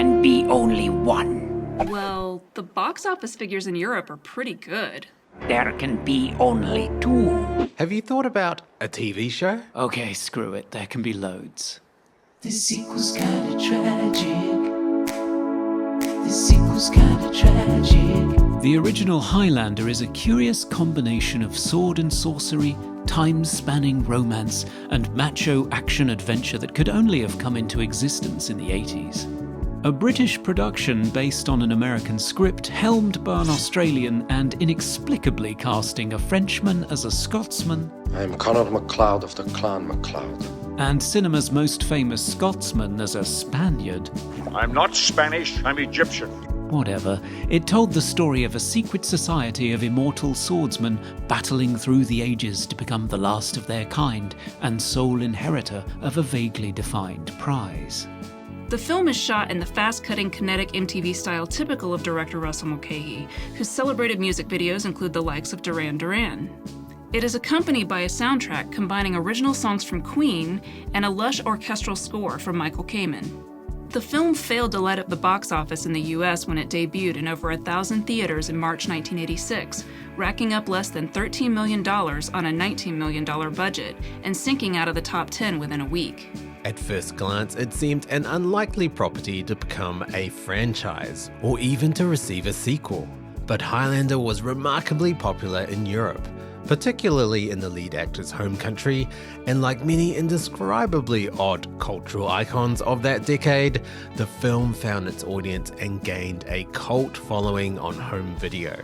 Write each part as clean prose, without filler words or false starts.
can be only one. Well, the box office figures in Europe are pretty good. There can be only two. Have you thought about a TV show? Okay, screw it. There can be loads. This sequel's kinda tragic. This sequel's kinda tragic. The original Highlander is a curious combination of sword and sorcery, time-spanning romance, and macho action-adventure that could only have come into existence in the 80s. A British production based on an American script, helmed by an Australian and inexplicably casting a Frenchman as a Scotsman. I'm Connor MacLeod of the Clan MacLeod. And cinema's most famous Scotsman as a Spaniard. I'm not Spanish, I'm Egyptian. Whatever, it told the story of a secret society of immortal swordsmen battling through the ages to become the last of their kind and sole inheritor of a vaguely defined prize. The film is shot in the fast-cutting, kinetic MTV style typical of director Russell Mulcahy, whose celebrated music videos include the likes of Duran Duran. It is accompanied by a soundtrack combining original songs from Queen and a lush orchestral score from Michael Kamen. The film failed to light up the box office in the US when it debuted in over 1,000 theaters in March 1986, racking up less than $13 million on a $19 million budget and sinking out of the top 10 within a week. At first glance, it seemed an unlikely property to become a franchise, or even to receive a sequel. But Highlander was remarkably popular in Europe, particularly in the lead actor's home country, and like many indescribably odd cultural icons of that decade, the film found its audience and gained a cult following on home video.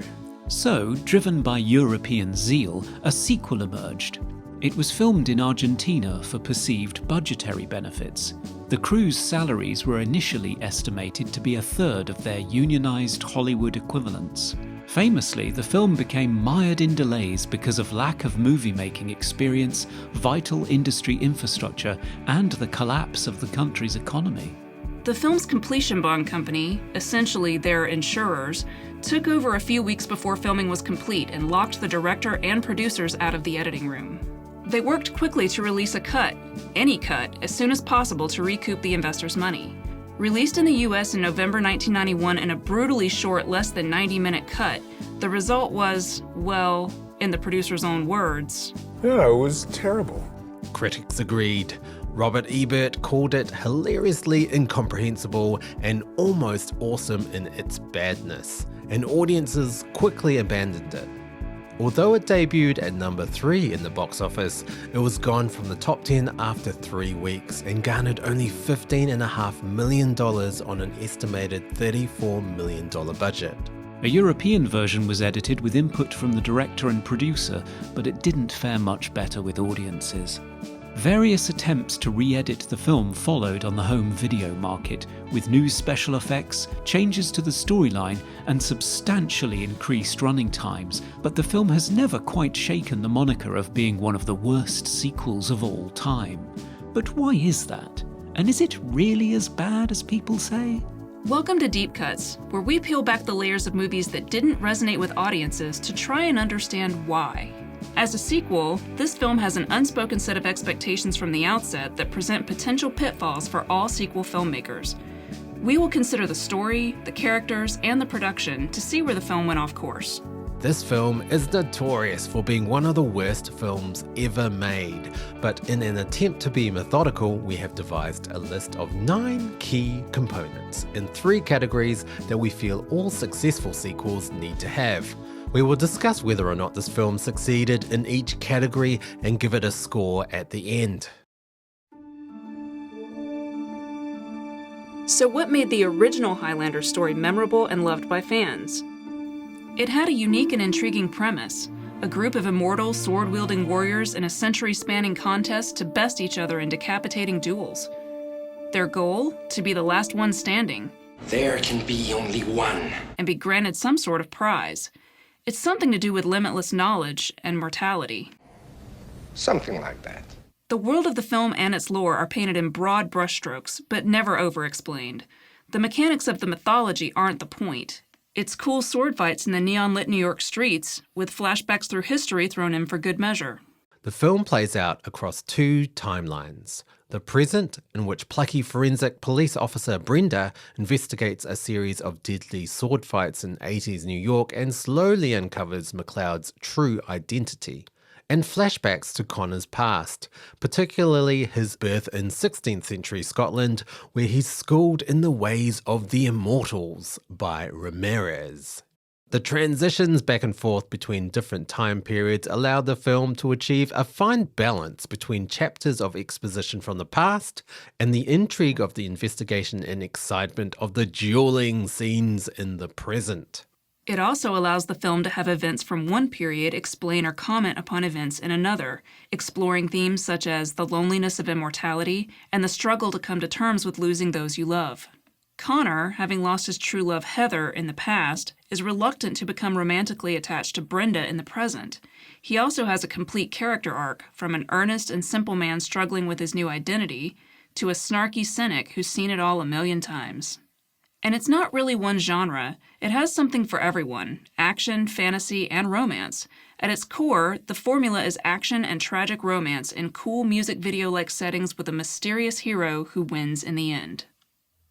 So, driven by European zeal, a sequel emerged. It was filmed in Argentina for perceived budgetary benefits. The crew's salaries were initially estimated to be a third of their unionized Hollywood equivalents. Famously, the film became mired in delays because of lack of movie-making experience, vital industry infrastructure, and the collapse of the country's economy. The film's completion bond company, essentially their insurers, took over a few weeks before filming was complete and locked the director and producers out of the editing room. They worked quickly to release a cut, any cut, as soon as possible to recoup the investors' money. Released in the US in November 1991 in a brutally short, less than 90-minute cut, the result was, well, in the producer's own words, Yeah, it was terrible. Critics agreed. Robert Ebert called it hilariously incomprehensible and almost awesome in its badness, and audiences quickly abandoned it. Although it debuted at number 3 in the box office, it was gone from the top 10 after 3 weeks and garnered only $15.5 million on an estimated $34 million budget. A European version was edited with input from the director and producer, but it didn't fare much better with audiences. Various attempts to re-edit the film followed on the home video market, with new special effects, changes to the storyline, and substantially increased running times, but the film has never quite shaken the moniker of being one of the worst sequels of all time. But why is that? And is it really as bad as people say? Welcome to Deep Cuts, where we peel back the layers of movies that didn't resonate with audiences to try and understand why. As a sequel, this film has an unspoken set of expectations from the outset that present potential pitfalls for all sequel filmmakers. We will consider the story, the characters, and the production to see where the film went off course. This film is notorious for being one of the worst films ever made, but in an attempt to be methodical, we have devised a list of 9 key components in 3 categories that we feel all successful sequels need to have. We will discuss whether or not this film succeeded in each category and give it a score at the end. So what made the original Highlander story memorable and loved by fans? It had a unique and intriguing premise, a group of immortal, sword-wielding warriors in a century-spanning contest to best each other in decapitating duels. Their goal? To be the last one standing. There can be only one. And be granted some sort of prize. It's something to do with limitless knowledge and mortality. Something like that. The world of the film and its lore are painted in broad brushstrokes, but never over-explained. The mechanics of the mythology aren't the point. It's cool sword fights in the neon-lit New York streets, with flashbacks through history thrown in for good measure. The film plays out across two timelines. The present, in which plucky forensic police officer Brenda investigates a series of deadly sword fights in 80s New York and slowly uncovers MacLeod's true identity. And flashbacks to Connor's past, particularly his birth in 16th century Scotland, where he's schooled in the ways of the immortals by Ramirez. The transitions back and forth between different time periods allow the film to achieve a fine balance between chapters of exposition from the past and the intrigue of the investigation and excitement of the dueling scenes in the present. It also allows the film to have events from one period explain or comment upon events in another, exploring themes such as the loneliness of immortality and the struggle to come to terms with losing those you love. Connor, having lost his true love Heather in the past, is reluctant to become romantically attached to Brenda in the present. He also has a complete character arc, from an earnest and simple man struggling with his new identity to a snarky cynic who's seen it all a million times. And it's not really one genre. It has something for everyone: action, fantasy, and romance. At its core, the formula is action and tragic romance in cool music video-like settings with a mysterious hero who wins in the end.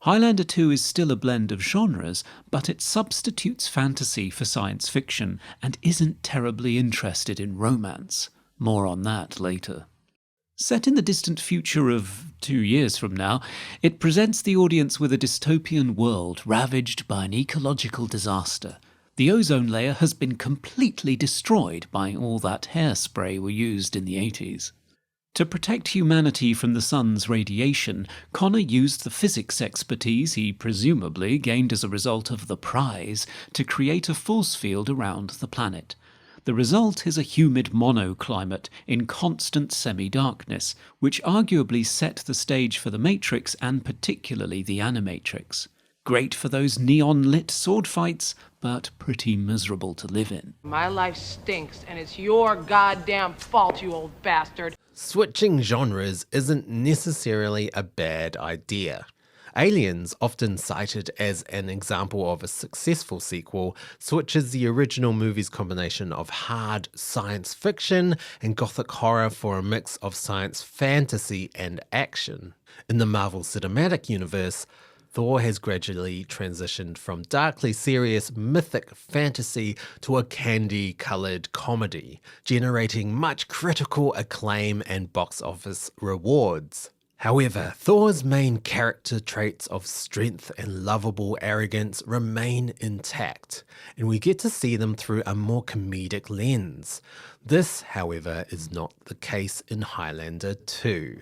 Highlander II is still a blend of genres, but it substitutes fantasy for science fiction and isn't terribly interested in romance. More on that later. Set in the distant future of 2 years from now, it presents the audience with a dystopian world ravaged by an ecological disaster. The ozone layer has been completely destroyed by all that hairspray we used in the 80s. To protect humanity from the sun's radiation, Connor used the physics expertise he presumably gained as a result of the prize to create a force field around the planet. The result is a humid monoclimate in constant semi-darkness, which arguably set the stage for the Matrix and particularly the Animatrix. Great for those neon-lit sword fights, but pretty miserable to live in. My life stinks, and it's your goddamn fault, you old bastard. Switching genres isn't necessarily a bad idea. Aliens, often cited as an example of a successful sequel, switches the original movie's combination of hard science fiction and gothic horror for a mix of science fantasy and action. In the Marvel Cinematic Universe, Thor has gradually transitioned from darkly serious mythic fantasy to a candy-coloured comedy, generating much critical acclaim and box office rewards. However, Thor's main character traits of strength and lovable arrogance remain intact, and we get to see them through a more comedic lens. This, however, is not the case in Highlander II.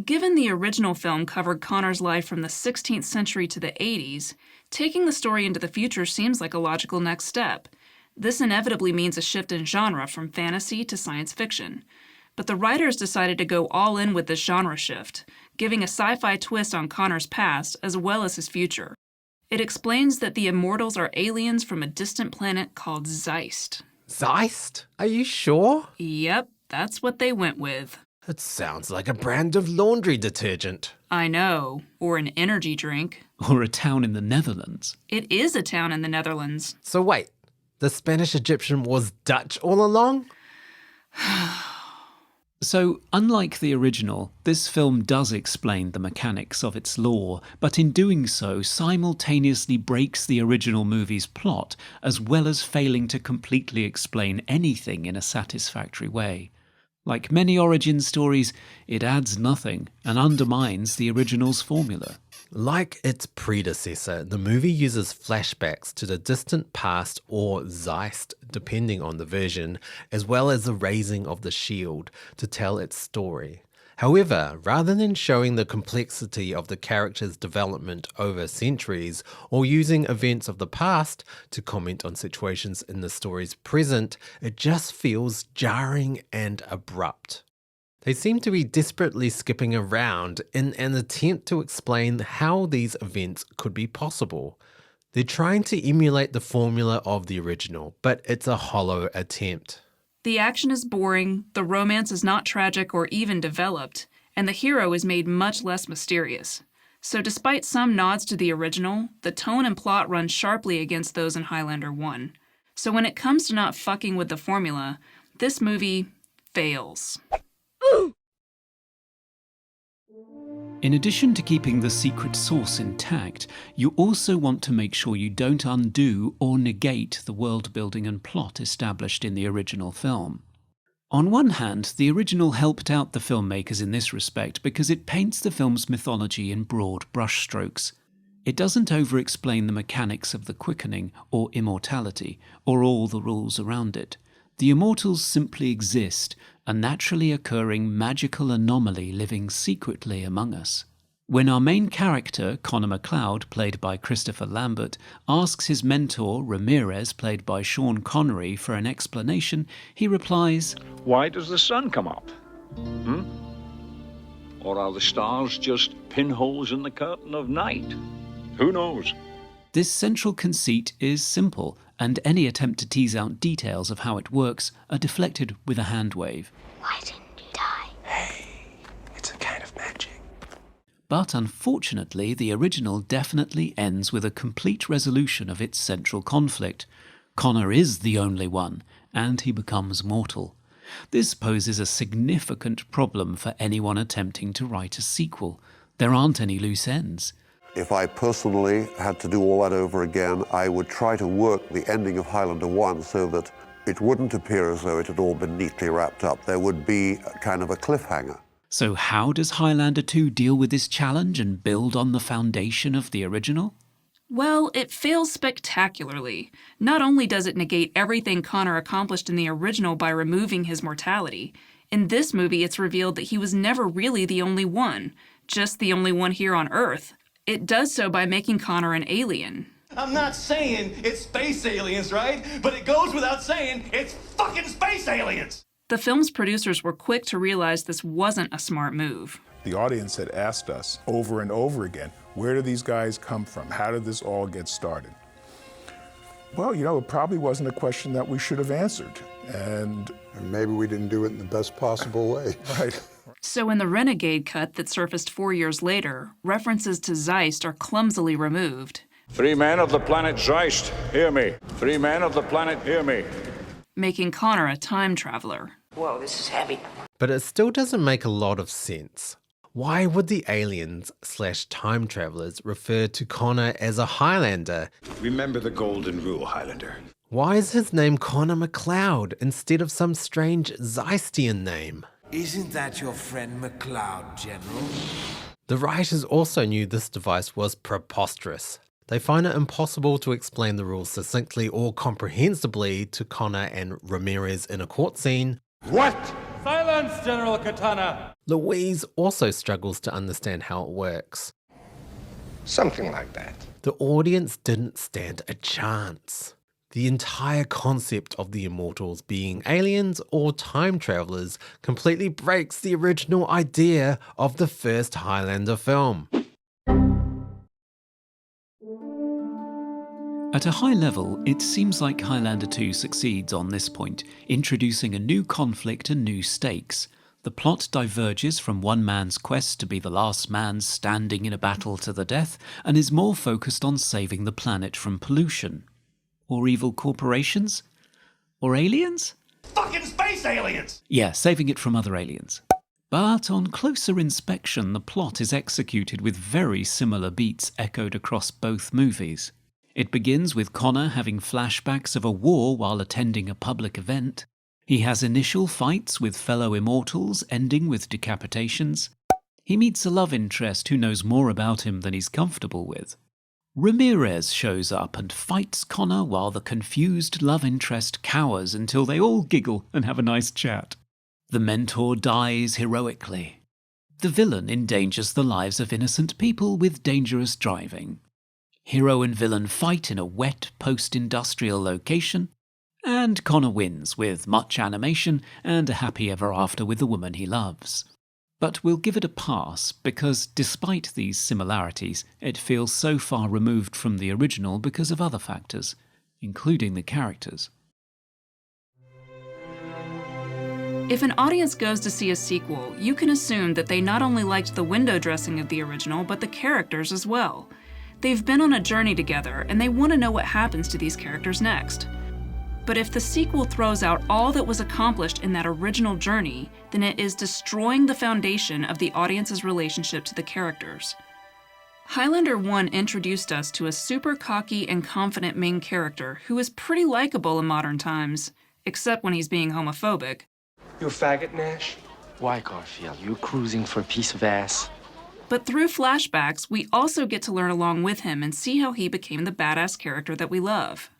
Given the original film covered Connor's life from the 16th century to the 80s, taking the story into the future seems like a logical next step. This inevitably means a shift in genre from fantasy to science fiction. But the writers decided to go all in with this genre shift, giving a sci-fi twist on Connor's past as well as his future. It explains that the immortals are aliens from a distant planet called Zeist. Zeist? Are you sure? Yep, that's what they went with. It sounds like a brand of laundry detergent. I know, or an energy drink. Or a town in the Netherlands. It is a town in the Netherlands. So wait, the Spanish Egyptian was Dutch all along? So, unlike the original, this film does explain the mechanics of its lore, but in doing so simultaneously breaks the original movie's plot, as well as failing to completely explain anything in a satisfactory way. Like many origin stories, it adds nothing and undermines the original's formula. Like its predecessor, the movie uses flashbacks to the distant past or Zeist, depending on the version, as well as the raising of the shield to tell its story. However, rather than showing the complexity of the character's development over centuries or using events of the past to comment on situations in the story's present, it just feels jarring and abrupt. They seem to be desperately skipping around in an attempt to explain how these events could be possible. They're trying to emulate the formula of the original, but it's a hollow attempt. The action is boring, the romance is not tragic or even developed, and the hero is made much less mysterious. So despite some nods to the original, the tone and plot run sharply against those in Highlander 1. So when it comes to not fucking with the formula, this movie fails. In addition to keeping the secret source intact, you also want to make sure you don't undo or negate the world building and plot established in the original film. On one hand, the original helped out the filmmakers in this respect because it paints the film's mythology in broad brushstrokes. It doesn't over-explain the mechanics of the quickening or immortality, or all the rules around it. The immortals simply exist, a naturally occurring magical anomaly living secretly among us. When our main character, Connor MacLeod, played by Christopher Lambert, asks his mentor, Ramirez, played by Sean Connery, for an explanation, he replies, Why does the sun come up? Or are the stars just pinholes in the curtain of night? Who knows? This central conceit is simple, and any attempt to tease out details of how it works are deflected with a hand wave. Why didn't you die? Hey, it's a kind of magic. But unfortunately, the original definitely ends with a complete resolution of its central conflict. Connor is the only one, and he becomes mortal. This poses a significant problem for anyone attempting to write a sequel. There aren't any loose ends. If I personally had to do all that over again, I would try to work the ending of Highlander 1 so that it wouldn't appear as though it had all been neatly wrapped up. There would be kind of a cliffhanger. So how does Highlander 2 deal with this challenge and build on the foundation of the original? Well, it fails spectacularly. Not only does it negate everything Connor accomplished in the original by removing his mortality, in this movie it's revealed that he was never really the only one, just the only one here on Earth. It does so by making Connor an alien. I'm not saying it's space aliens, right? But it goes without saying it's fucking space aliens! The film's producers were quick to realize this wasn't a smart move. The audience had asked us over and over again, where do these guys come from? How did this all get started? Well, it probably wasn't a question that we should have answered. And maybe we didn't do it in the best possible way. Right. So in the Renegade cut that surfaced 4 years later, references to Zeist are clumsily removed. 3 men of the planet Zeist, hear me. 3 men of the planet, hear me. Making Connor a time traveler. Whoa, this is heavy. But it still doesn't make a lot of sense. Why would the aliens/time travelers refer to Connor as a Highlander? Remember the golden rule, Highlander. Why is his name Connor MacLeod instead of some strange Zeistian name? Isn't that your friend MacLeod, General? The writers also knew this device was preposterous. They find it impossible to explain the rules succinctly or comprehensibly to Connor and Ramirez in a court scene. What? Silence, General Katana! Louise also struggles to understand how it works. Something like that. The audience didn't stand a chance. The entire concept of the Immortals being aliens or time travelers completely breaks the original idea of the first Highlander film. At a high level, it seems like Highlander 2 succeeds on this point, introducing a new conflict and new stakes. The plot diverges from one man's quest to be the last man standing in a battle to the death, and is more focused on saving the planet from pollution. Or evil corporations? Or aliens? Fucking space aliens! Yeah, saving it from other aliens. But on closer inspection, the plot is executed with very similar beats echoed across both movies. It begins with Connor having flashbacks of a war while attending a public event. He has initial fights with fellow immortals, ending with decapitations. He meets a love interest who knows more about him than he's comfortable with. Ramirez shows up and fights Connor while the confused love interest cowers until they all giggle and have a nice chat. The mentor dies heroically. The villain endangers the lives of innocent people with dangerous driving. Hero and villain fight in a wet post-industrial location, and Connor wins with much animation and a happy ever after with the woman he loves. But we'll give it a pass because despite these similarities, it feels so far removed from the original because of other factors, including the characters. If an audience goes to see a sequel, you can assume that they not only liked the window dressing of the original, but the characters as well. They've been on a journey together, and they want to know what happens to these characters next. But if the sequel throws out all that was accomplished in that original journey, then it is destroying the foundation of the audience's relationship to the characters. Highlander 1 introduced us to a super cocky and confident main character who is pretty likable in modern times, except when he's being homophobic. You a faggot, Nash? Why, Garfield? You cruising for a piece of ass? But through flashbacks, we also get to learn along with him and see how he became the badass character that we love.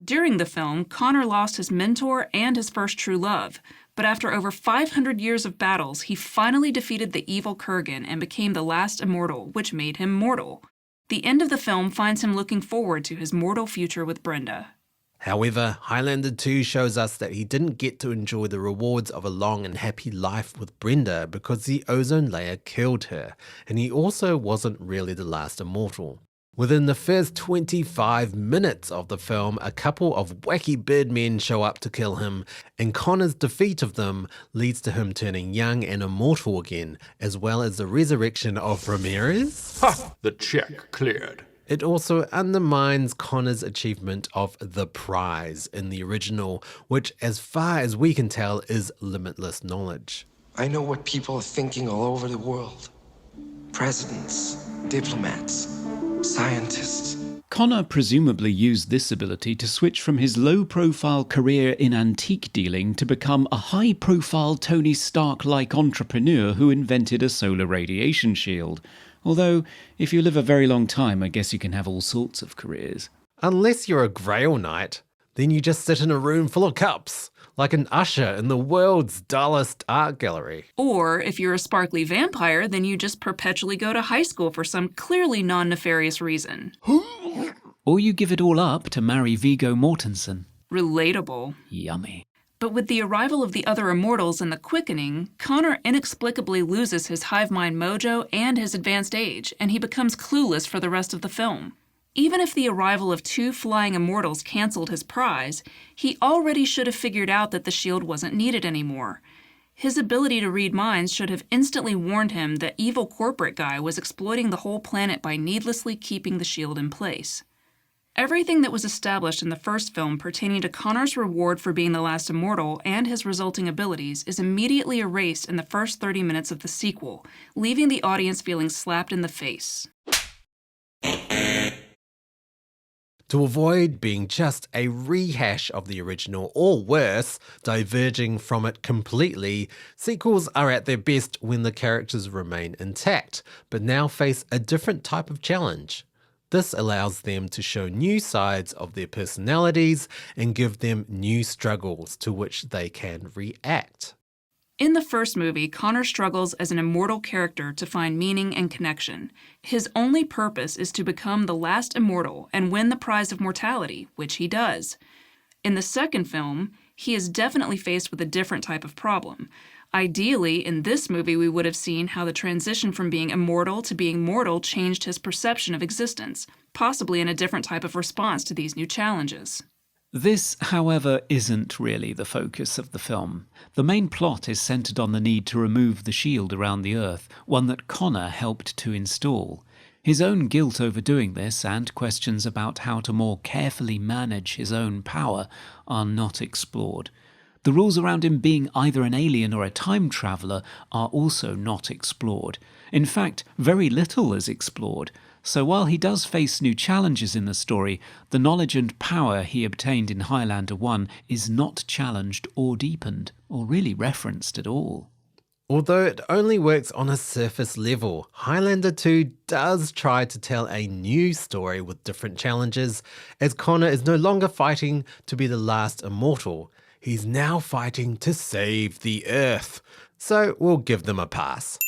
During the film, Connor lost his mentor and his first true love, but after over 500 years of battles, he finally defeated the evil Kurgan and became the last immortal, which made him mortal. The end of the film finds him looking forward to his mortal future with Brenda. However, Highlander 2 shows us that he didn't get to enjoy the rewards of a long and happy life with Brenda because the ozone layer killed her, and he also wasn't really the last immortal. Within the first 25 minutes of the film, a couple of wacky birdmen show up to kill him, and Connor's defeat of them leads to him turning young and immortal again, as well as the resurrection of Ramirez. Ha! The check cleared. It also undermines Connor's achievement of the prize in the original, which, as far as we can tell, is limitless knowledge. I know what people are thinking all over the world. Presidents, diplomats, scientists. Connor presumably used this ability to switch from his low-profile career in antique dealing to become a high-profile Tony Stark-like entrepreneur who invented a solar radiation shield. Although, if you live a very long time, I guess you can have all sorts of careers. Unless you're a Grail Knight, then you just sit in a room full of cups, like an usher in the world's dullest art gallery. Or, if you're a sparkly vampire, then you just perpetually go to high school for some clearly non-nefarious reason. Or you give it all up to marry Viggo Mortensen. Relatable. Yummy. But with the arrival of the other immortals and the Quickening, Connor inexplicably loses his hive mind mojo and his advanced age, and he becomes clueless for the rest of the film. Even if the arrival of 2 flying immortals canceled his prize, he already should have figured out that the shield wasn't needed anymore. His ability to read minds should have instantly warned him that evil corporate guy was exploiting the whole planet by needlessly keeping the shield in place. Everything that was established in the first film pertaining to Connor's reward for being the last immortal and his resulting abilities is immediately erased in the first 30 minutes of the sequel, leaving the audience feeling slapped in the face. To avoid being just a rehash of the original, or worse, diverging from it completely, sequels are at their best when the characters remain intact, but now face a different type of challenge. This allows them to show new sides of their personalities and give them new struggles to which they can react. In the first movie, Connor struggles as an immortal character to find meaning and connection. His only purpose is to become the last immortal and win the prize of mortality, which he does. In the second film, he is definitely faced with a different type of problem. Ideally, in this movie, we would have seen how the transition from being immortal to being mortal changed his perception of existence, possibly in a different type of response to these new challenges. This, however, isn't really the focus of the film. The main plot is centered on the need to remove the shield around the Earth, one that Connor helped to install. His own guilt over doing this and questions about how to more carefully manage his own power are not explored. The rules around him being either an alien or a time traveller are also not explored. In fact, very little is explored. So while he does face new challenges in the story, the knowledge and power he obtained in Highlander 1 is not challenged or deepened, or really referenced at all. Although it only works on a surface level, Highlander 2 does try to tell a new story with different challenges, as Connor is no longer fighting to be the last immortal. He's now fighting to save the Earth. So we'll give them a pass.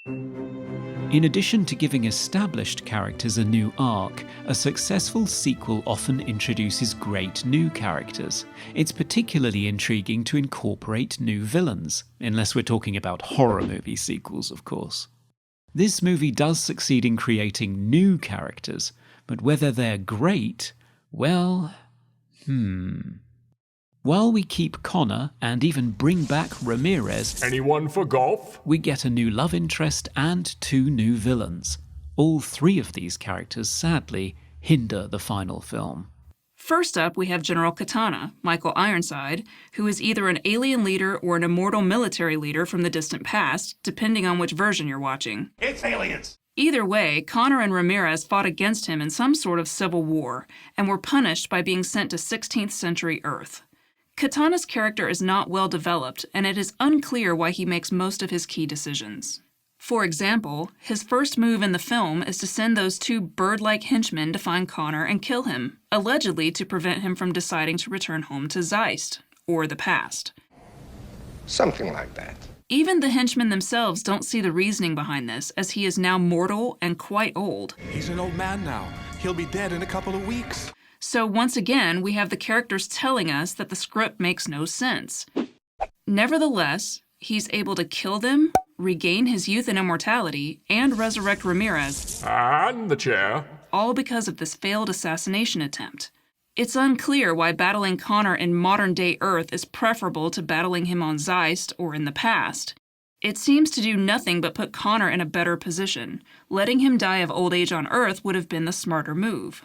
In addition to giving established characters a new arc, a successful sequel often introduces great new characters. It's particularly intriguing to incorporate new villains, unless we're talking about horror movie sequels, of course. This movie does succeed in creating new characters, but whether they're great, well, While we keep Connor and even bring back Ramirez, anyone for golf? We get a new love interest and 2 new villains. All 3 of these characters, sadly, hinder the final film. First up, we have General Katana, Michael Ironside, who is either an alien leader or an immortal military leader from the distant past, depending on which version you're watching. It's aliens! Either way, Connor and Ramirez fought against him in some sort of civil war, and were punished by being sent to 16th century Earth. Katana's character is not well developed, and it is unclear why he makes most of his key decisions. For example, his first move in the film is to send those two bird-like henchmen to find Connor and kill him, allegedly to prevent him from deciding to return home to Zeist, or the past. Something like that. Even the henchmen themselves don't see the reasoning behind this, as he is now mortal and quite old. He's an old man now. He'll be dead in a couple of weeks. So once again, we have the characters telling us that the script makes no sense. Nevertheless, he's able to kill them, regain his youth and immortality, and resurrect Ramirez. And the chair. All because of this failed assassination attempt. It's unclear why battling Connor in modern-day Earth is preferable to battling him on Zeist or in the past. It seems to do nothing but put Connor in a better position. Letting him die of old age on Earth would have been the smarter move.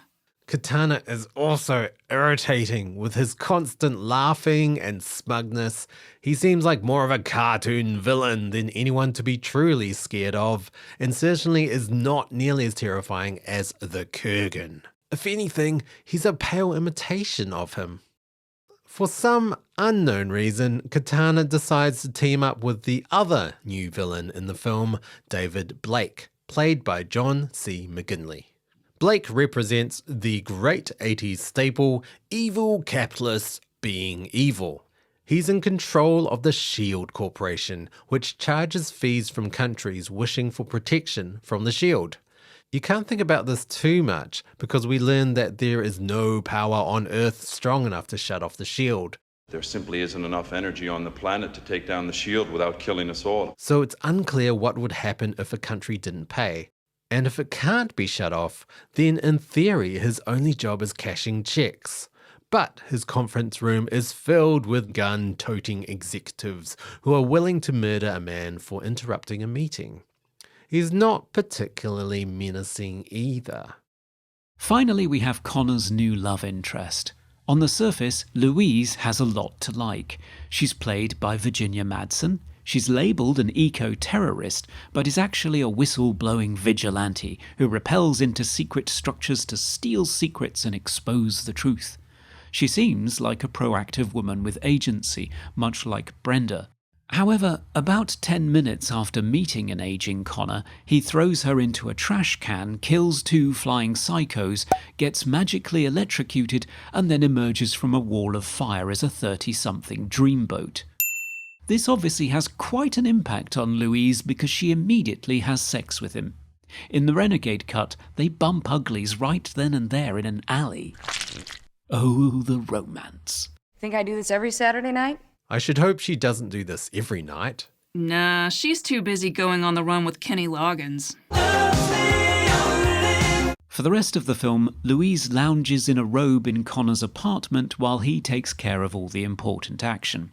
Katana is also irritating with his constant laughing and smugness. He seems like more of a cartoon villain than anyone to be truly scared of, and certainly is not nearly as terrifying as the Kurgan. If anything, he's a pale imitation of him. For some unknown reason, Katana decides to team up with the other new villain in the film, David Blake, played by John C. McGinley. Blake represents the great 80s staple, evil capitalists being evil. He's in control of the S.H.I.E.L.D. Corporation, which charges fees from countries wishing for protection from the S.H.I.E.L.D. You can't think about this too much, because we learn that there is no power on Earth strong enough to shut off the S.H.I.E.L.D. There simply isn't enough energy on the planet to take down the S.H.I.E.L.D. without killing us all. So it's unclear what would happen if a country didn't pay. And if it can't be shut off, then in theory his only job is cashing checks. But his conference room is filled with gun-toting executives who are willing to murder a man for interrupting a meeting. He's not particularly menacing either. Finally, we have Connor's new love interest. On the surface, Louise has a lot to like. She's played by Virginia Madsen. She's labelled an eco-terrorist, but is actually a whistle-blowing vigilante who rappels into secret structures to steal secrets and expose the truth. She seems like a proactive woman with agency, much like Brenda. However, about 10 minutes after meeting an aging Connor, he throws her into a trash can, kills two flying psychos, gets magically electrocuted, and then emerges from a wall of fire as a 30-something dreamboat. This obviously has quite an impact on Louise because she immediately has sex with him. In the Renegade cut, they bump uglies right then and there in an alley. Oh, the romance. Think I do this every Saturday night? I should hope she doesn't do this every night. Nah, she's too busy going on the run with Kenny Loggins. For the rest of the film, Louise lounges in a robe in Connor's apartment while he takes care of all the important action.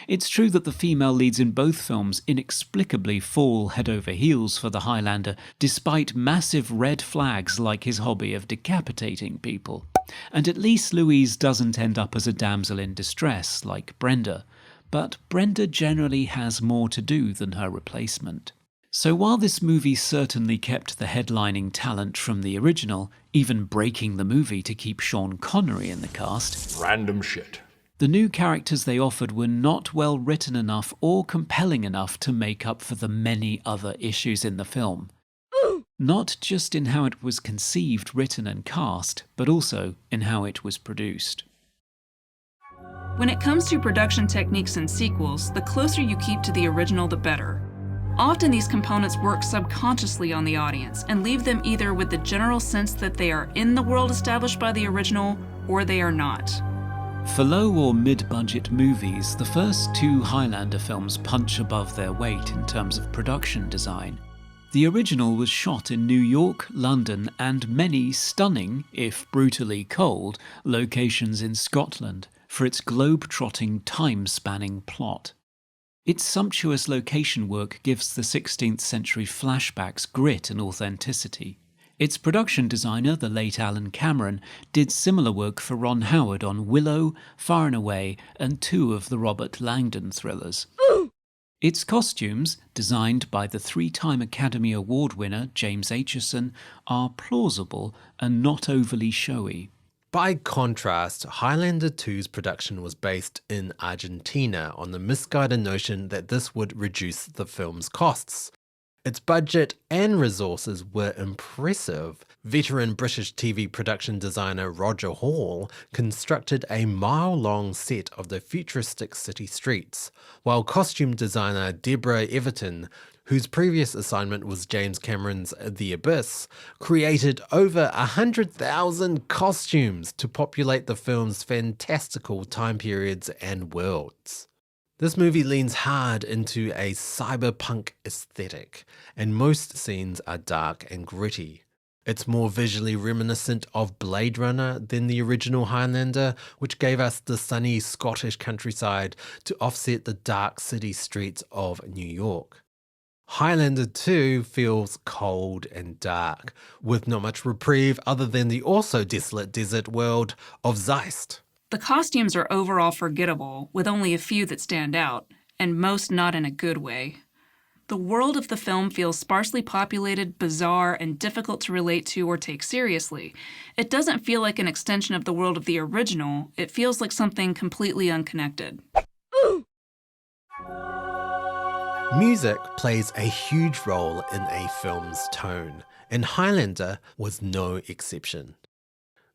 It's true that the female leads in both films inexplicably fall head over heels for the Highlander, despite massive red flags like his hobby of decapitating people. And at least Louise doesn't end up as a damsel in distress like Brenda. But Brenda generally has more to do than her replacement. So while this movie certainly kept the headlining talent from the original, even breaking the movie to keep Sean Connery in the cast, random shit. The new characters they offered were not well written enough or compelling enough to make up for the many other issues in the film. Not just in how it was conceived, written and cast, but also in how it was produced. When it comes to production techniques in sequels, the closer you keep to the original, the better. Often these components work subconsciously on the audience and leave them either with the general sense that they are in the world established by the original, or they are not. For low or mid-budget movies, the first two Highlander films punch above their weight in terms of production design. The original was shot in New York, London, and many stunning, if brutally cold, locations in Scotland for its globe-trotting, time-spanning plot. Its sumptuous location work gives the 16th century flashbacks grit and authenticity. Its production designer, the late Alan Cameron, did similar work for Ron Howard on Willow, Far and Away, and 2 of the Robert Langdon thrillers. Its costumes, designed by the 3-time Academy Award winner James Aitchison, are plausible and not overly showy. By contrast, Highlander 2's production was based in Argentina on the misguided notion that this would reduce the film's costs. Its budget and resources were impressive. Veteran British TV production designer Roger Hall constructed a mile-long set of the futuristic city streets, while costume designer Deborah Everton, whose previous assignment was James Cameron's The Abyss, created over 100,000 costumes to populate the film's fantastical time periods and worlds. This movie leans hard into a cyberpunk aesthetic, and most scenes are dark and gritty. It's more visually reminiscent of Blade Runner than the original Highlander, which gave us the sunny Scottish countryside to offset the dark city streets of New York. Highlander 2 feels cold and dark, with not much reprieve other than the also desolate desert world of Zeist. The costumes are overall forgettable, with only a few that stand out, and most not in a good way. The world of the film feels sparsely populated, bizarre, and difficult to relate to or take seriously. It doesn't feel like an extension of the world of the original, it feels like something completely unconnected. Music plays a huge role in a film's tone, and Highlander was no exception.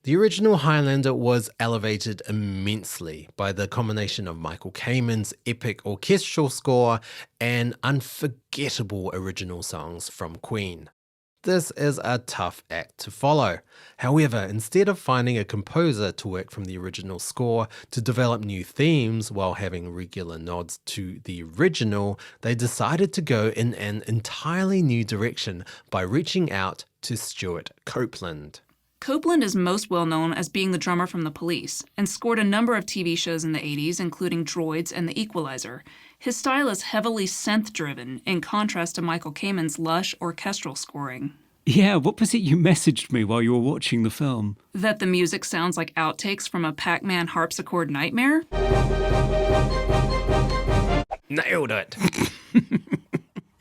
The original Highlander was elevated immensely by the combination of Michael Kamen's epic orchestral score and unforgettable original songs from Queen. This is a tough act to follow. However, instead of finding a composer to work from the original score to develop new themes while having regular nods to the original, they decided to go in an entirely new direction by reaching out to Stuart Copeland. Copeland is most well known as being the drummer from The Police, and scored a number of TV shows in the 80s, including Droids and The Equalizer. His style is heavily synth-driven, in contrast to Michael Kamen's lush orchestral scoring. Yeah, what was it you messaged me while you were watching the film? That the music sounds like outtakes from a Pac-Man harpsichord nightmare? Nailed it!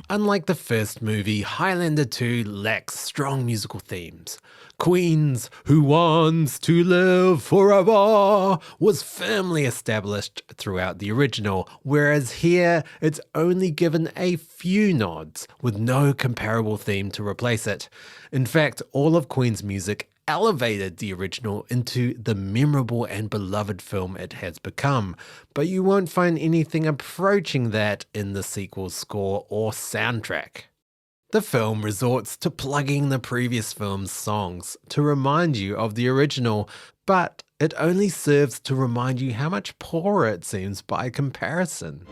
Unlike the first movie, Highlander 2 lacks strong musical themes. Queen's "Who Wants to Live Forever" was firmly established throughout the original, whereas here it's only given a few nods, with no comparable theme to replace it. In fact, all of Queen's music elevated the original into the memorable and beloved film it has become, but you won't find anything approaching that in the sequel's score or soundtrack. The film resorts to plugging the previous film's songs to remind you of the original, but it only serves to remind you how much poorer it seems by comparison.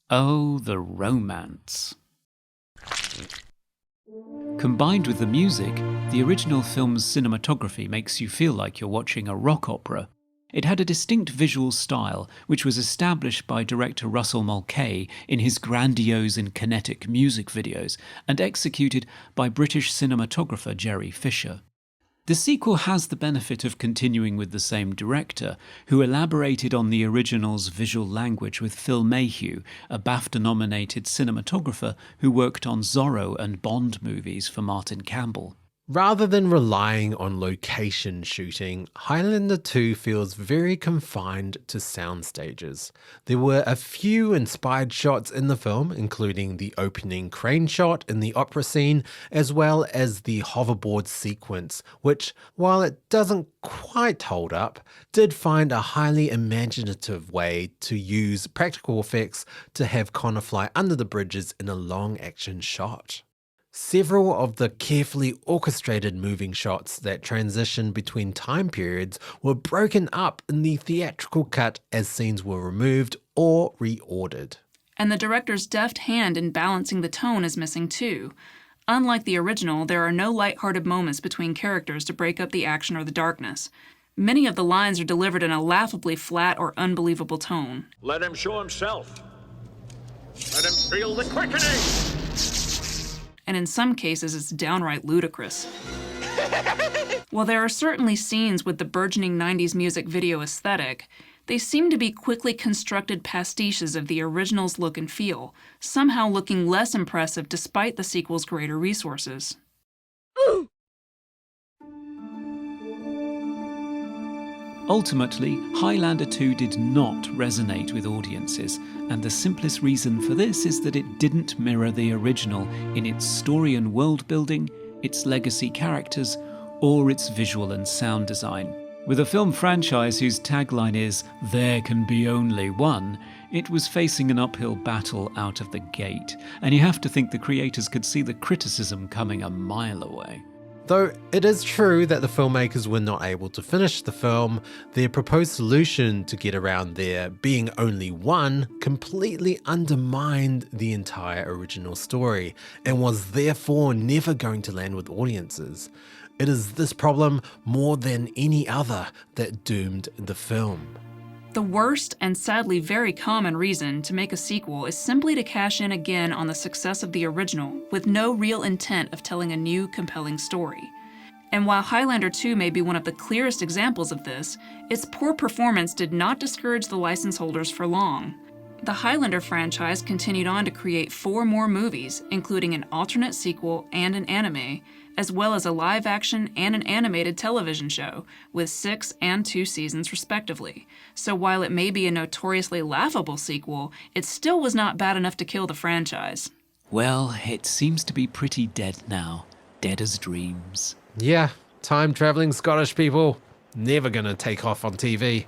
Oh, the romance. Combined with the music, the original film's cinematography makes you feel like you're watching a rock opera. It had a distinct visual style, which was established by director Russell Mulcahy in his grandiose and kinetic music videos, and executed by British cinematographer Jerry Fisher. The sequel has the benefit of continuing with the same director, who elaborated on the original's visual language with Phil Mayhew, a BAFTA-nominated cinematographer who worked on Zorro and Bond movies for Martin Campbell. Rather than relying on location shooting, Highlander 2 feels very confined to sound stages. There were a few inspired shots in the film, including the opening crane shot in the opera scene, as well as the hoverboard sequence, which, while it doesn't quite hold up, did find a highly imaginative way to use practical effects to have Connor fly under the bridges in a long action shot. Several of the carefully orchestrated moving shots that transition between time periods were broken up in the theatrical cut as scenes were removed or reordered. And the director's deft hand in balancing the tone is missing too. Unlike the original, there are no lighthearted moments between characters to break up the action or the darkness. Many of the lines are delivered in a laughably flat or unbelievable tone. Let him show himself. Let him feel the quickening. and in some cases it's downright ludicrous. While there are certainly scenes with the burgeoning 90s music video aesthetic, they seem to be quickly constructed pastiches of the original's look and feel, somehow looking less impressive despite the sequel's greater resources. Ultimately, Highlander II did not resonate with audiences, and the simplest reason for this is that it didn't mirror the original in its story and world building, its legacy characters, or its visual and sound design. With a film franchise whose tagline is, "There can be only one," it was facing an uphill battle out of the gate, and you have to think the creators could see the criticism coming a mile away. Though it is true that the filmmakers were not able to finish the film, their proposed solution to get around there being only one completely undermined the entire original story, and was therefore never going to land with audiences. It is this problem more than any other that doomed the film. The worst and sadly very common reason to make a sequel is simply to cash in again on the success of the original, with no real intent of telling a new, compelling story. And while Highlander II may be one of the clearest examples of this, its poor performance did not discourage the license holders for long. The Highlander franchise continued on to create 4 more movies, including an alternate sequel and an anime, as well as a live-action and an animated television show, with 6 and 2 seasons respectively. So while it may be a notoriously laughable sequel, it still was not bad enough to kill the franchise. Well, it seems to be pretty dead now. Dead as dreams. Yeah, time-traveling Scottish people. Never gonna take off on TV.